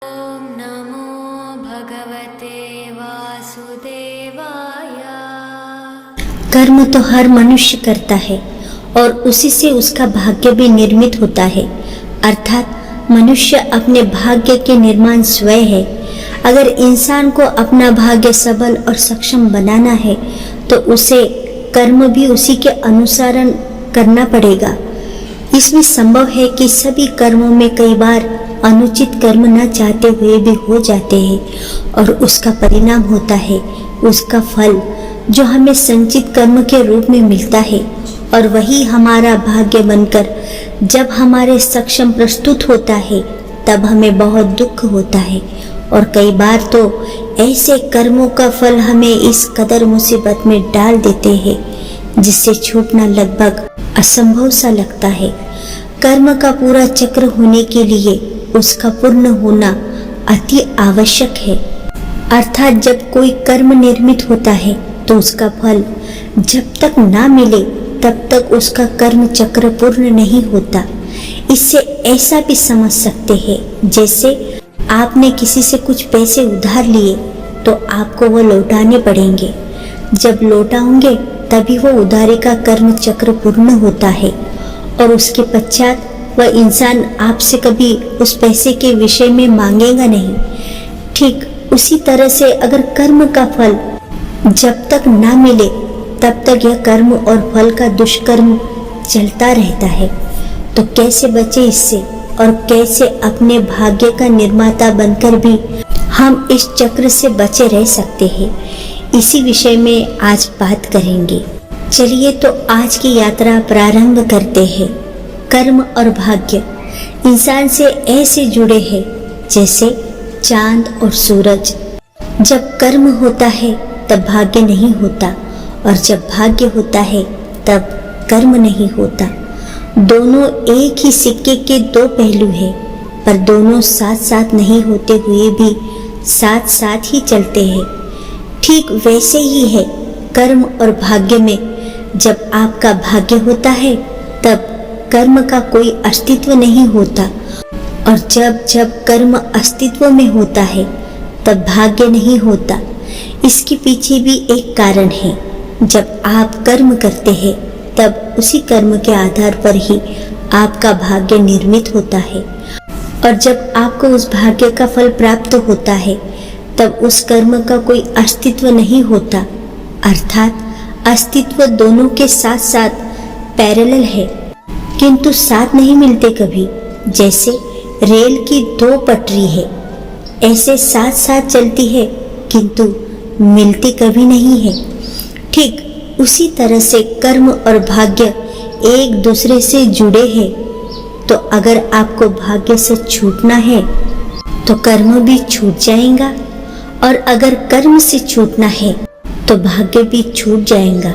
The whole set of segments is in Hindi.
ओम नमो भगवते वासुदेवाय। कर्म तो हर मनुष्य करता है और उसी से उसका भाग्य भी निर्मित होता है। अर्थात मनुष्य अपने भाग्य के निर्माण स्वयं है। अगर इंसान को अपना भाग्य सबल और सक्षम बनाना है तो उसे कर्म भी उसी के अनुसार करना पड़ेगा। इसमें संभव है कि सभी कर्मों में कई बार अनुचित कर्म न चाहते हुए भी हो जाते हैं और उसका परिणाम होता है उसका फल, जो हमें संचित कर्म के रूप में मिलता है और वही हमारा भाग्य बनकर जब हमारे सक्षम प्रस्तुत होता है तब हमें बहुत दुख होता है। और कई बार तो ऐसे कर्मों का फल हमें इस कदर मुसीबत में डाल देते हैं जिससे छूटना लगभग असंभव सा लगता है। कर्म का पूरा चक्र होने के लिए उसका पूर्ण होना अति आवश्यक है। अर्थात जब कोई कर्म निर्मित होता है तो उसका फल जब तक ना मिले तब तक उसका कर्म चक्र पूर्ण नहीं होता। इससे ऐसा भी समझ सकते हैं जैसे आपने किसी से कुछ पैसे उधार लिए तो आपको वो लौटाने पड़ेंगे। जब लौटाओगे तभी वो उधारी का कर्म चक्र पूर्ण होता है और उसके पश्चात वह इंसान आपसे कभी उस पैसे के विषय में मांगेगा नहीं। ठीक उसी तरह से अगर कर्म का फल जब तक ना मिले तब तक यह कर्म और फल का दुष्कर्म चलता रहता है। तो कैसे बचे इससे और कैसे अपने भाग्य का निर्माता बनकर भी हम इस चक्र से बचे रह सकते हैं, इसी विषय में आज बात करेंगे। चलिए तो आज की यात्रा प्रारंभ करते हैं। कर्म और भाग्य इंसान से ऐसे जुड़े हैं जैसे चांद और सूरज। जब कर्म होता है तब भाग्य नहीं होता और जब भाग्य होता है तब कर्म नहीं होता। दोनों एक ही सिक्के के दो पहलू हैं, पर दोनों साथ साथ नहीं होते हुए भी साथ साथ ही चलते हैं। ठीक वैसे ही है कर्म और भाग्य में। जब आपका भाग्य होता है तब कर्म का कोई अस्तित्व नहीं होता और जब जब कर्म अस्तित्व में होता है तब भाग्य नहीं होता। इसके पीछे भी एक कारण है। जब आप कर्म करते हैं तब उसी कर्म के आधार पर ही आपका भाग्य निर्मित होता है और जब आपको उस भाग्य का फल प्राप्त होता है तब उस कर्म का कोई अस्तित्व नहीं होता। अर्थात अस्तित्व दोनों के साथ साथ पैरेलल है किंतु साथ नहीं मिलते कभी। जैसे रेल की दो पटरी है, ऐसे साथ साथ चलती है किंतु मिलती कभी नहीं है। ठीक उसी तरह से कर्म और भाग्य एक दूसरे से जुड़े हैं। तो अगर आपको भाग्य से छूटना है तो कर्म भी छूट जाएगा और अगर कर्म से छूटना है तो भाग्य भी छूट जाएगा।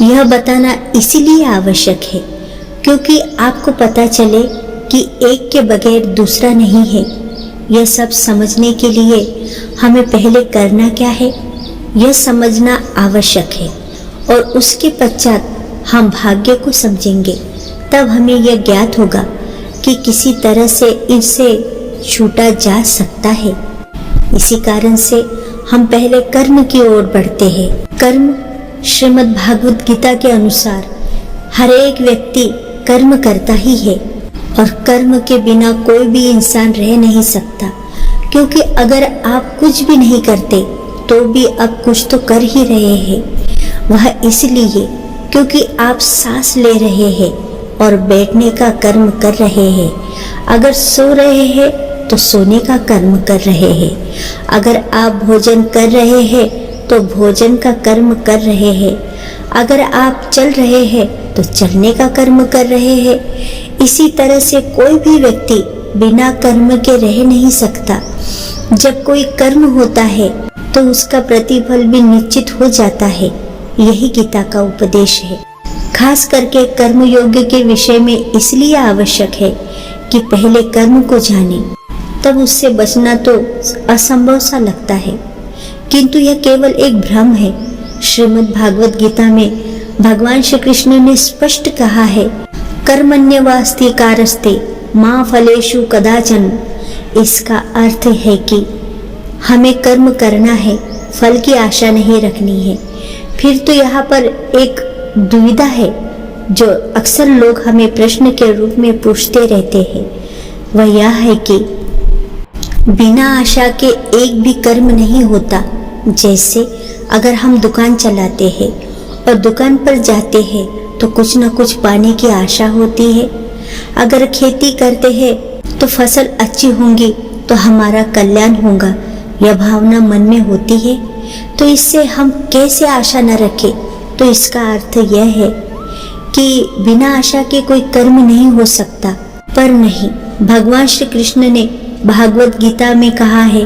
यह बताना इसीलिए आवश्यक है क्योंकि आपको पता चले कि एक के बगैर दूसरा नहीं है। यह सब समझने के लिए हमें पहले करना क्या है यह समझना आवश्यक है और उसके पश्चात हम भाग्य को समझेंगे। तब हमें यह ज्ञात होगा कि किसी तरह से इनसे छूटा जा सकता है। इसी कारण से हम पहले कर्म की ओर बढ़ते हैं। कर्म श्रीमद् भागवत गीता के अनुसार हर एक व्यक्ति कर्म करता ही है और कर्म के बिना कोई भी इंसान रह नहीं सकता। क्योंकि अगर आप कुछ भी नहीं करते तो भी आप कुछ तो कर ही रहे हैं। वह इसलिए क्योंकि आप सांस ले रहे हैं और बैठने का कर्म कर रहे हैं। अगर सो रहे हैं तो सोने का कर्म कर रहे हैं। अगर आप भोजन कर रहे हैं तो भोजन का कर्म कर रहे हैं। अगर आप चल रहे हैं तो चलने का कर्म कर रहे हैं। इसी तरह से कोई भी व्यक्ति बिना कर्म के रह नहीं सकता। जब कोई कर्म होता है तो उसका प्रतिफल भी निश्चित हो जाता है। यही गीता का उपदेश है। खास करके कर्म योग्य के विषय में इसलिए आवश्यक है कि पहले कर्म को जाने, तब उससे बचना तो असंभव सा लगता है किंतु यह केवल एक भ्रम है। श्रीमद् भागवत गीता में भगवान श्री कृष्ण ने स्पष्ट कहा है, कर्मण्यवास्ति कारस्ते मां फलेषु कदाचन इसका अर्थ है कि हमें कर्म करना है, फल की आशा नहीं रखनी है। फिर तो यहाँ पर एक दुविधा है जो अक्सर लोग हमें प्रश्न के रूप में पूछते रहते हैं। वह यह है कि बिना आशा के एक भी कर्म नहीं होता। जैसे अगर हम दुकान चलाते हैं और दुकान पर जाते हैं तो कुछ न कुछ पाने की आशा होती है। अगर खेती करते हैं तो फसल अच्छी होंगी तो हमारा कल्याण होगा, यह भावना मन में होती है। तो इससे हम कैसे आशा न रखें? तो इसका अर्थ यह है कि बिना आशा के कोई कर्म नहीं हो सकता। पर नहीं, भगवान श्री कृष्ण ने भागवत गीता में कहा है,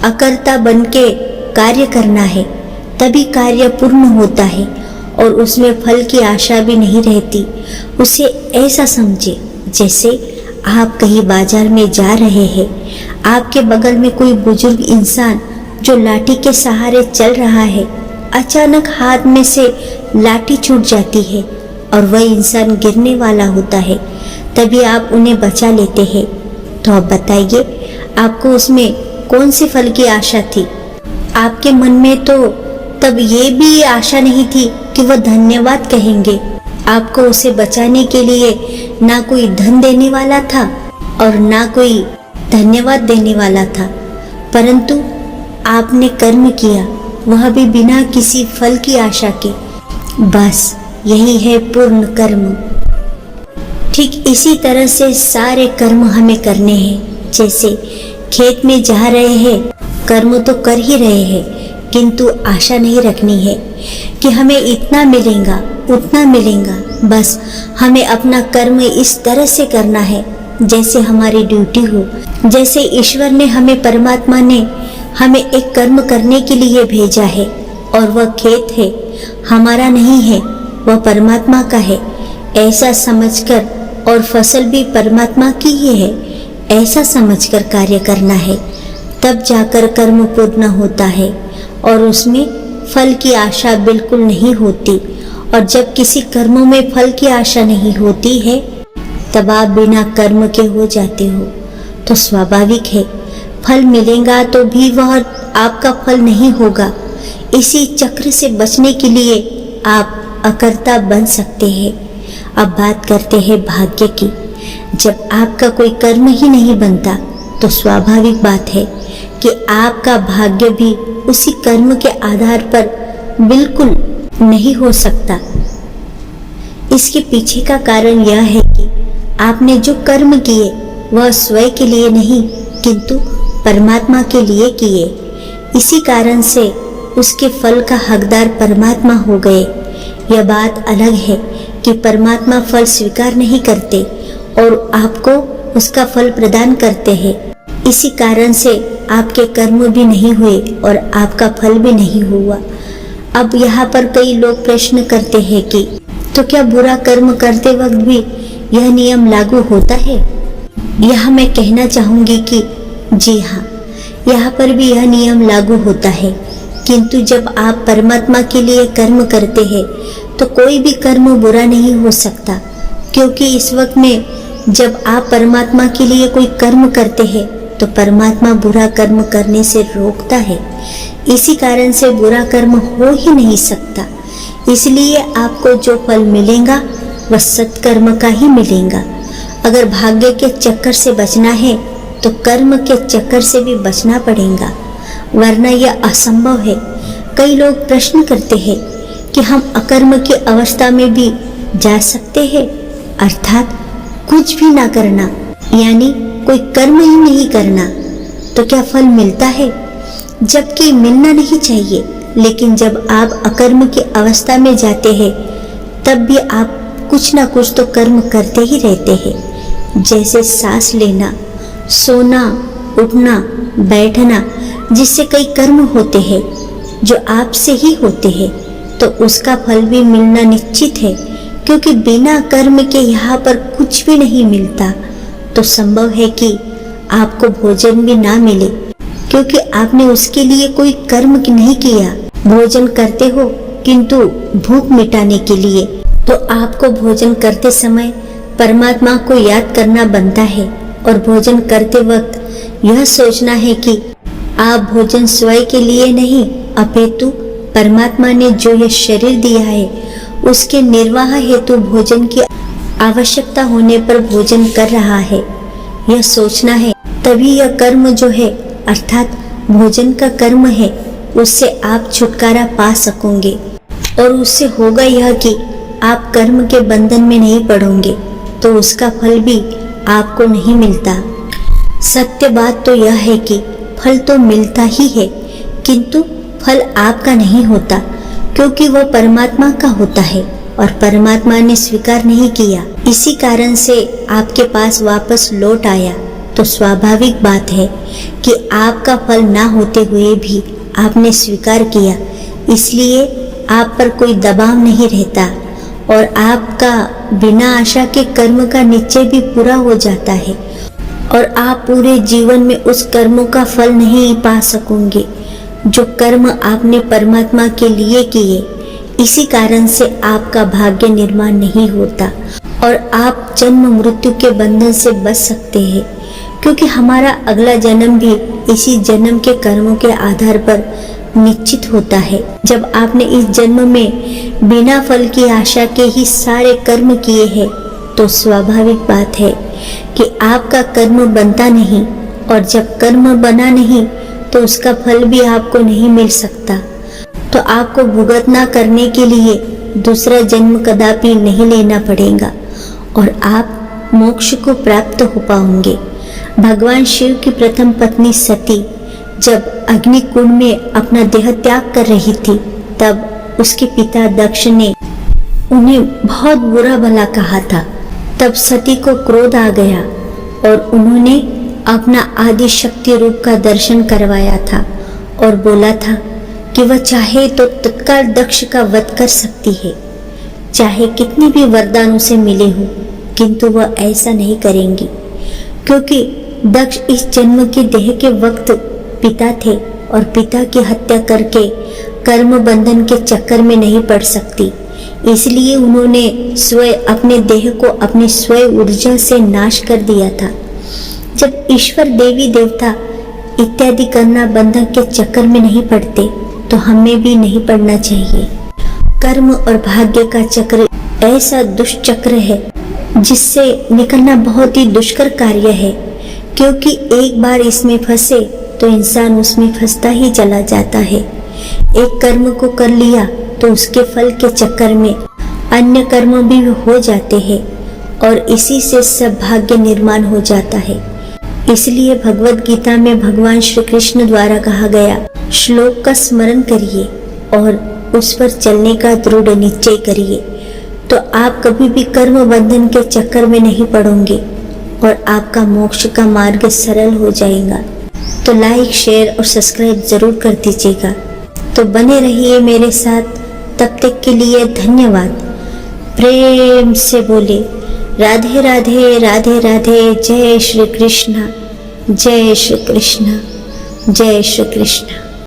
अकर्ता बन के कार्य करना है, तभी कार्य पूर्ण होता है और उसमें फल की आशा भी नहीं रहती। उसे ऐसा समझे जैसे आप कहीं बाजार में जा रहे हैं, आपके बगल में कोई बुजुर्ग इंसान जो लाठी के सहारे चल रहा है, अचानक हाथ में से लाठी छूट जाती है और वह इंसान गिरने वाला होता है, तभी आप उन्हें बचा लेते हैं। तो अब बताइए, आपको उसमें कौन सी फल की आशा थी? आपके मन में तो तब ये भी आशा नहीं थी कि वह धन्यवाद कहेंगे। आपको उसे बचाने के लिए ना कोई धन देने वाला था और ना कोई धन्यवाद देने वाला था, परंतु आपने कर्म किया, वह भी बिना किसी फल की आशा के। बस यही है पूर्ण कर्म। ठीक इसी तरह से सारे कर्म हमें करने हैं। जैसे खेत में जा रहे हैं, कर्म तो कर ही रहे हैं, किंतु आशा नहीं रखनी है कि हमें इतना मिलेगा उतना मिलेगा। बस हमें अपना कर्म इस तरह से करना है जैसे हमारी ड्यूटी हो। जैसे ईश्वर ने हमें, परमात्मा ने हमें एक कर्म करने के लिए भेजा है और वह खेत है, हमारा नहीं है, वह परमात्मा का है, ऐसा समझकर, और फसल भी परमात्मा की ही है, ऐसा समझकर कार्य करना है। तब जाकर कर्म पूर्ण होता है और उसमें फल की आशा बिल्कुल नहीं होती। और जब किसी कर्म में फल की आशा नहीं होती है तब आप बिना कर्म के हो जाते हो, तो स्वाभाविक है फल मिलेगा तो भी वह आपका फल नहीं होगा। इसी चक्र से बचने के लिए आप अकर्ता बन सकते हैं। अब बात करते हैं भाग्य की। जब आपका कोई कर्म ही नहीं बनता तो स्वाभाविक बात है कि आपका भाग्य भी उसी कर्म के आधार पर बिल्कुल नहीं हो सकता। इसके पीछे का कारण यह है कि आपने जो कर्म किए वह स्वयं के लिए नहीं किंतु परमात्मा के लिए किए। इसी कारण से उसके फल का हकदार परमात्मा हो गए। यह बात अलग है कि परमात्मा फल स्वीकार नहीं करते और आपको उसका फल प्रदान करते हैं। इसी कारण से आपके कर्म भी नहीं हुए और आपका फल भी नहीं हुआ। अब यहाँ पर कई लोग प्रश्न करते हैं कि तो क्या बुरा कर्म करते वक्त भी यह नियम लागू होता है? यह मैं कहना चाहूंगी कि जी हाँ, यहाँ पर भी यह नियम लागू होता है, किंतु जब आप परमात्मा के लिए कर्म करते हैं तो कोई भी कर्म बुरा नहीं हो सकता, क्योंकि इस वक्त में जब आप परमात्मा के लिए कोई कर्म करते हैं तो परमात्मा बुरा कर्म करने से रोकता है। इसी कारण से बुरा कर्म हो ही नहीं सकता। इसलिए आपको जो फल मिलेगा वह सत्कर्म का ही मिलेगा। अगर भाग्य के चक्कर से बचना है तो कर्म के चक्कर से भी बचना पड़ेगा, वरना यह असंभव है। कई लोग प्रश्न करते हैं कि हम अकर्म की अवस्था में भी जा सकते हैं, अर्थात कुछ भी ना करना, यानी कोई कर्म ही नहीं करना, तो क्या फल मिलता है? जबकि मिलना नहीं चाहिए। लेकिन जब आप अकर्म की अवस्था में जाते हैं तब भी आप कुछ ना कुछ तो कर्म करते ही रहते हैं। जैसे सांस लेना, सोना, उठना, बैठना, जिससे कई कर्म होते हैं जो आपसे ही होते हैं, तो उसका फल भी मिलना निश्चित है। क्योंकि बिना कर्म के यहाँ पर कुछ भी नहीं मिलता, तो संभव है कि आपको भोजन भी ना मिले, क्योंकि आपने उसके लिए कोई कर्म नहीं किया। भोजन करते हो किंतु भूख मिटाने के लिए, तो आपको भोजन करते समय परमात्मा को याद करना बनता है। और भोजन करते वक्त यह सोचना है कि आप भोजन स्वयं के लिए नहीं अपितु परमात्मा ने जो यह शरीर दिया है उसके निर्वाह हेतु भोजन की आवश्यकता होने पर भोजन कर रहा है, यह सोचना है। तभी यह कर्म जो है अर्थात भोजन का कर्म है उससे आप छुटकारा पा सकोगे और उससे होगा यह कि आप कर्म के बंधन में नहीं पड़ोगे तो उसका फल भी आपको नहीं मिलता। सत्य बात तो यह है कि फल तो मिलता ही है किंतु फल आपका नहीं होता क्योंकि वह परमात्मा का होता है और परमात्मा ने स्वीकार नहीं किया, इसी कारण से आपके पास वापस लौट आया। तो स्वाभाविक बात है कि आपका फल ना होते हुए भी आपने स्वीकार किया, इसलिए आप पर कोई दबाव नहीं रहता और आपका बिना आशा के कर्म का निश्चय भी पूरा हो जाता है और आप पूरे जीवन में उस कर्मों का फल नहीं पा सकोगे जो कर्म आपने परमात्मा के लिए किए। इसी कारण से आपका भाग्य निर्माण नहीं होता और आप जन्म मृत्यु के बंधन से बच सकते हैं क्योंकि हमारा अगला जन्म भी इसी जन्म के कर्मों के आधार पर निश्चित होता है। जब आपने इस जन्म में बिना फल की आशा के ही सारे कर्म किए हैं तो स्वाभाविक बात है कि आपका कर्म बनता नहीं और जब कर्म बना नहीं तो उसका फल भी आपको नहीं मिल सकता। तो आपको भुगतना करने के लिए दूसरा जन्म कदापि नहीं लेना पड़ेगा और आप मोक्ष को प्राप्त हो पाओगे। भगवान शिव की प्रथम पत्नी सती जब अग्निकुंड में अपना देह त्याग कर रही थी तब उसके पिता दक्ष ने उन्हें बहुत बुरा भला कहा था। तब सती को क्रोध आ गया और उन्होंने अपना आदि शक्ति रूप का दर्शन करवाया था और बोला था कि वह चाहे तो तत्काल दक्ष का वध कर सकती है, चाहे कितने भी वरदान उसे मिले हो, किंतु वह ऐसा नहीं करेंगी क्योंकि दक्ष इस जन्म के देह के वक्त पिता थे और पिता की हत्या करके कर्म बंधन के चक्कर में नहीं पड़ सकती। इसलिए उन्होंने स्वयं अपने देह को अपनी स्वयं ऊर्जा से नाश कर दिया था। जब ईश्वर देवी देवता इत्यादि करना बंधन के चक्कर में नहीं पड़ते तो हमें भी नहीं पड़ना चाहिए। कर्म और भाग्य का चक्र ऐसा दुष्चक्र है जिससे निकलना बहुत ही दुष्कर कार्य है क्योंकि एक बार इसमें फंसे तो इंसान उसमें फंसता ही चला जाता है। एक कर्म को कर लिया तो उसके फल के चक्कर में अन्य कर्म भी हो जाते हैं और इसी से सब भाग्य निर्माण हो जाता है। इसलिए भगवत गीता में भगवान श्री कृष्ण द्वारा कहा गया श्लोक का स्मरण करिए और उस पर चलने का दृढ़ निश्चय करिए तो आप कभी भी कर्म बंधन के चक्कर में नहीं पड़ोगे और आपका मोक्ष का मार्ग सरल हो जाएगा। तो लाइक शेयर और सब्सक्राइब जरूर कर दीजिएगा। तो बने रहिए मेरे साथ, तब तक के लिए धन्यवाद। प्रेम से बोले राधे राधे राधे राधे। जय श्री कृष्ण, जय श्री कृष्ण, जय श्री कृष्ण।